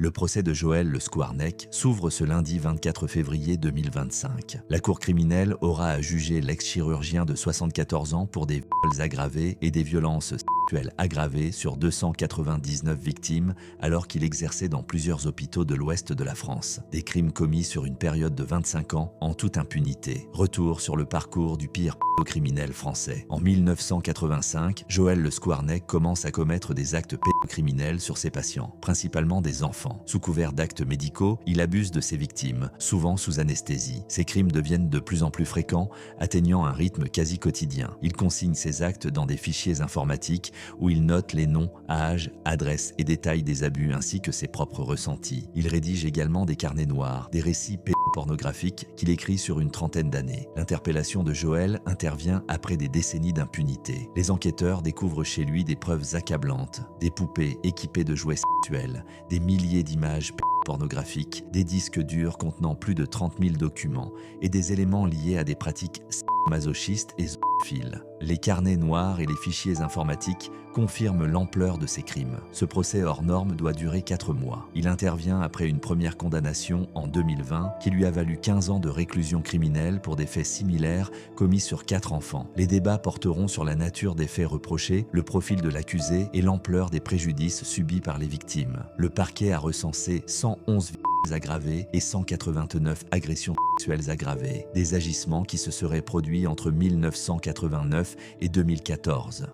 Le procès de Joël Le Scouarnec s'ouvre ce lundi 24 février 2025. La cour criminelle aura à juger l'ex-chirurgien de 74 ans pour des viols aggravés et des violences sexuelles aggravées sur 299 victimes alors qu'il exerçait dans plusieurs hôpitaux de l'ouest de la France. Des crimes commis sur une période de 25 ans en toute impunité. Retour sur le parcours du pire criminel français. En 1985, Joël Le Scouarnec commence à commettre des actes pédocriminels sur ses patients, principalement des enfants. Sous couvert d'actes médicaux, il abuse de ses victimes, souvent sous anesthésie. Ces crimes deviennent de plus en plus fréquents, atteignant un rythme quasi quotidien. Il consigne ses actes dans des fichiers informatiques où il note les noms, âges, adresses et détails des abus ainsi que ses propres ressentis. Il rédige également des carnets noirs, des récits pédopornographiques qu'il écrit sur une trentaine d'années. L'interpellation de Joël intervient après des décennies d'impunité. Les enquêteurs découvrent chez lui des preuves accablantes, des poupées équipées de jouets sexuels, des milliers d'images pornographiques, des disques durs contenant plus de 30 000 documents et des éléments liés à des pratiques masochistes et zoophiles. Les carnets noirs et les fichiers informatiques confirment l'ampleur de ces crimes. Ce procès hors norme doit durer 4 mois. Il intervient après une première condamnation en 2020 qui lui a valu 15 ans de réclusion criminelle pour des faits similaires commis sur 4 enfants. Les débats porteront sur la nature des faits reprochés, le profil de l'accusé et l'ampleur des préjudices subis par les victimes. Le parquet a recensé 111 victimes aggravées et 189 agressions sexuelles aggravées, des agissements qui se seraient produits entre 1989 et 2014.